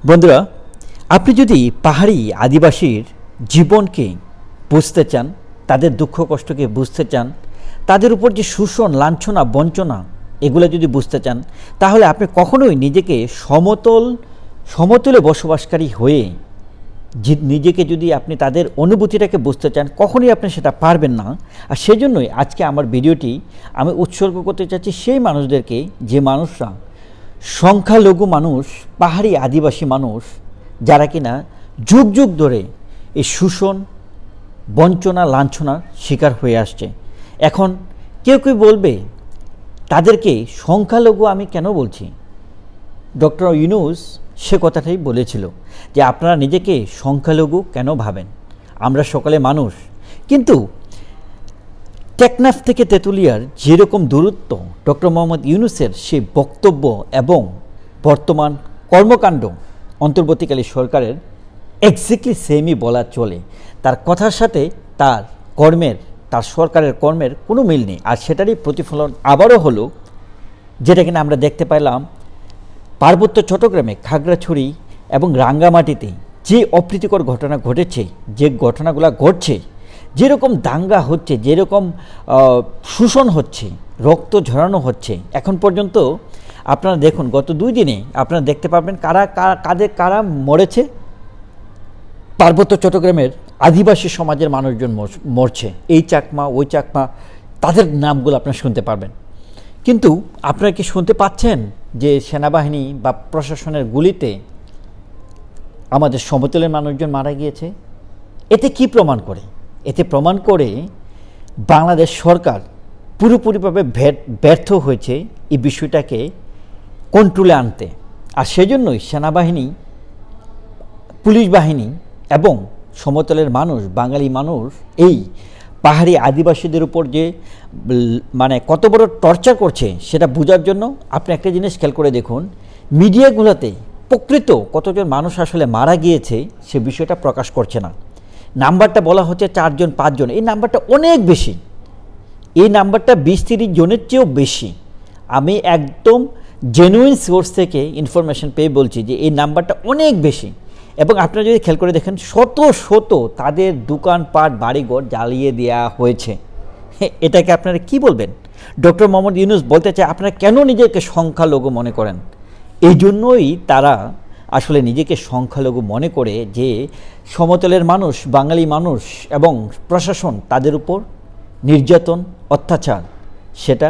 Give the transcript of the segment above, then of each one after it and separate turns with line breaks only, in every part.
বন্ধুরা, আপনি যদি পাহাড়ি আদিবাসীর জীবনকে বুঝতে চান, তাদের দুঃখ কষ্টকে বুঝতে চান, তাদের উপর যে শোষণ, লাঞ্ছনা, বঞ্চনা এগুলো যদি বুঝতে চান, তাহলে আপনি কখনোই নিজেকে সমতলে বসবাসকারী হয়ে নিজেকে যদি আপনি তাদের অনুভূতিটাকে বুঝতে চান, কখনোই আপনি সেটা পারবেন না। আর সেজন্যই আজকে আমার ভিডিওটি আমি উৎসর্গ করতে চাচ্ছি সেই মানুষদেরকে, যে মানুষরা সংখ্যালঘু মানুষ, পাহাড়ি আদিবাসী মানুষ, যারা কিনা যুগ যুগ ধরে এই শোষণ, বঞ্চনা, লাঞ্ছনার শিকার হয়ে আসছে। এখন কেউ কেউ বলবে তাদেরকে সংখ্যালঘু আমি কেন বলছি? ডক্টর ইউনূস সে কথাটাই বলেছিল যে আপনারা নিজেকে সংখ্যালঘু কেন ভাবেন, আমরা সকলে মানুষ। কিন্তু টেকনাফ থেকে তেঁতুলিয়ার যেরকম দূরত্ব, ডক্টর মোহাম্মদ ইউনূসের সেই বক্তব্য এবং বর্তমান কর্মকাণ্ড অন্তর্বর্তীকালীন সরকারের এক্স্যাক্টলি সেমই বলা চলে। তার কথার সাথে তার সরকারের কর্মের কোনো মিল নেই। আর সেটারই প্রতিফলন আবারও হলো, যেটা কিনা আমরা দেখতে পেলাম পার্বত্য চট্টগ্রামে, খাগড়াছড়ি এবং রাঙ্গামাটিতে যে অপ্রীতিকর ঘটনা ঘটেছে, যে ঘটনাগুলো ঘটছে, যেরকম দাঙ্গা হচ্ছে, যেরকম শোষণ হচ্ছে, রক্ত ঝরানো হচ্ছে, এখন পর্যন্ত আপনারা দেখুন গত 2 দিনে আপনারা দেখতে পাবেন কারা মরেছে। পার্বত্য চট্টগ্রামের আদিবাসী সমাজের মানুষজন মরছে, এই চাকমা ওই চাকমা, তাদের নামগুলো আপনারা শুনতে পারবেন। কিন্তু আপনারা কি শুনতে পাচ্ছেন যে সেনাবাহিনী বা প্রশাসনের গুলিতে আমাদের সমতলের মানুষজন মারা গিয়েছে? এতে কি প্রমাণ করে? এতে প্রমাণ করে বাংলাদেশ সরকার পুরোপুরিভাবে ব্যর্থ হয়েছে এই বিষয়টাকে কন্ট্রোলে আনতে। আর সেজন্যই সেনাবাহিনী, পুলিশ বাহিনী এবং সমতলের মানুষ, বাঙালি মানুষ এই পাহাড়ি আদিবাসীদের উপর যে কত বড় টর্চার করছে সেটা বোঝার জন্য আপনি একটা জিনিস খেয়াল করে দেখুন, মিডিয়াগুলোতে প্রকৃত কতজন মানুষ আসলে মারা গিয়েছে সে বিষয়টা প্রকাশ করছে না। নাম্বারটা বলা হচ্ছে 4 জন 5 জন, এই নাম্বারটা অনেক বেশি। এই নাম্বারটা 20-30 জনের চেয়েও বেশি। আমি একদম জেনুইন সোর্স থেকে ইনফরমেশন পেয়ে বলছি যে এই নাম্বারটা অনেক বেশি। এবং আপনারা যদি খেয়াল করে দেখেন, শত শত তাদের দোকানপাট, বাড়িঘর জ্বালিয়ে দেওয়া হয়েছে। এটাকে আপনারা কি বলবেন? ডক্টর মোহাম্মদ ইউনূস বলতে চায় আপনারা কেন নিজেকে সংখ্যালঘু মনে করেন? এই জন্যই তারা আসলে নিজেকে সংখ্যালঘু মনে করে যে সমতলের মানুষ, বাঙালি মানুষ এবং প্রশাসন তাদের উপর নির্যাতন, অত্যাচার সেটা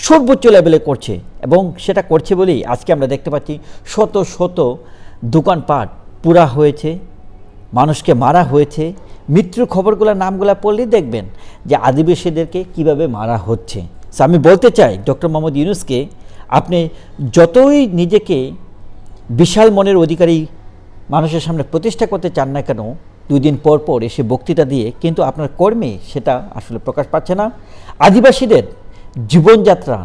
সর্বোচ্চ লেভেলে করছে। এবং সেটা করছে বলেই আজকে আমরা দেখতে পাচ্ছি শত শত দোকানপাট পুরা হয়েছে, মানুষকে মারা হয়েছে। মৃত্যুর খবরগুলোর নামগুলো পড়লেই দেখবেন যে আদিবাসীদেরকে কিভাবে মারা হচ্ছে। আমি বলতে চাই ডক্টর মোহাম্মদ ইউনূসকে, আপনি যতই নিজেকে বিশাল মনের অধিকারী মানুষের সামনে প্রতিষ্ঠা করতে চান না কেন, 2 দিন পর পর এসে বক্তৃতা দিয়ে কিন্তু আপনার কর্মে সেটা আসলে প্রকাশ পাচ্ছে না। আদিবাসীদের জীবনযাত্রা,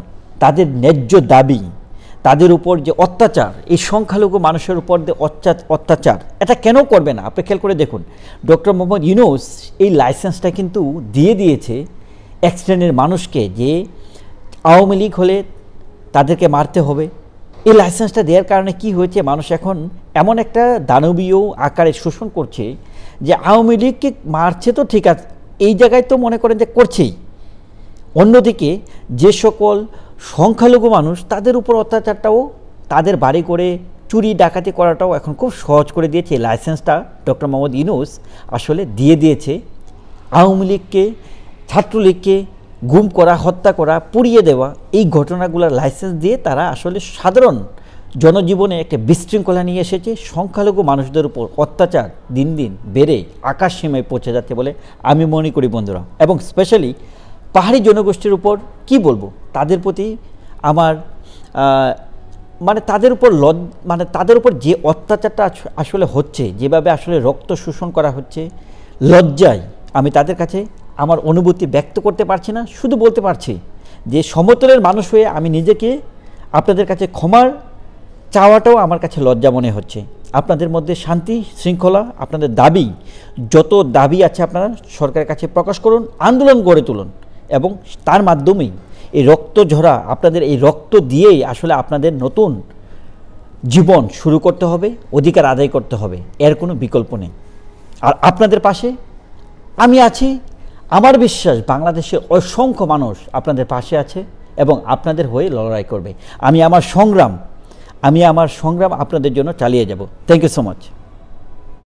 তাদের ন্যায্য দাবি, তাদের উপর যে অত্যাচার, এই সংখ্যালঘু মানুষের উপর যে অত্যাচার, এটা কেন করবে না? আপনি খেয়াল করে দেখুন, ডক্টর মোহাম্মদ ইউনূস এই লাইসেন্সটা কিন্তু দিয়ে দিয়েছে এক শ্রেণীর মানুষকে, যে আওয়ামী লীগ হলে তাদেরকে মারতে হবে। এই লাইসেন্সটা দেওয়ার কারণে কি হয়েছে, মানুষ এখন এমন একটা দানবীয় আকারে শোষণ করছে যে আওয়ামী লীগকে মারছে তো ঠিক আছে, এই জায়গায় তো মনে করেন যে করছেই। অন্যদিকে যে সকল সংখ্যালঘু মানুষ, তাদের উপর অত্যাচারটাও, তাদের বাড়ি করে চুরি ডাকাতি করাটাও এখন খুব সহজ করে দিয়েছে। লাইসেন্সটা ডক্টর মোহাম্মদ ইউনূস আসলে দিয়ে দিয়েছে। আওয়ামী লীগকে, ছাত্রলীগকে গুম করা, হত্যা করা, পুড়িয়ে দেওয়া, এই ঘটনাগুলোর লাইসেন্স দিয়ে তারা আসলে সাধারণ জনজীবনে একটা বিশৃঙ্খলা নিয়ে এসেছে। সংখ্যালঘু মানুষদের উপর অত্যাচার দিন দিন বেড়ে আকাশ সীমায় পৌঁছে যাচ্ছে বলে আমি মনে করি বন্ধুরা। এবং স্পেশালি পাহাড়ি জনগোষ্ঠীর উপর কি বলবো, তাদের প্রতি আমার তাদের উপর যে অত্যাচারটা আসলে হচ্ছে, যেভাবে আসলে রক্ত শোষণ করা হচ্ছে, লজ্জায় আমি তাদের কাছে আমার অনুভূতি ব্যক্ত করতে পারছি না। শুধু বলতে পারছি যে সমতলের মানুষ হয়ে আমি নিজেকে আপনাদের কাছে ক্ষমার চাওয়াটাও আমার কাছে লজ্জা মনে হচ্ছে। আপনাদের মধ্যে শান্তি শৃঙ্খলা, আপনাদের দাবি, যত দাবি আছে আপনারা সরকারের কাছে প্রকাশ করুন, আন্দোলন গড়ে তুলুন, এবং তার মাধ্যমেই এই রক্ত ঝরা, আপনাদের এই রক্ত দিয়েই আসলে আপনাদের নতুন জীবন শুরু করতে হবে, অধিকার আদায় করতে হবে, এর কোনো বিকল্প নেই। আর আপনাদের পাশে আমি আছি। আমার বিশ্বাস বাংলাদেশে অসংখ্য মানুষ আপনাদের পাশে আছে এবং আপনাদের হয়ে লড়াই করবে। আমি আমার সংগ্রাম আপনাদের জন্য চালিয়ে যাব। Thank you so much.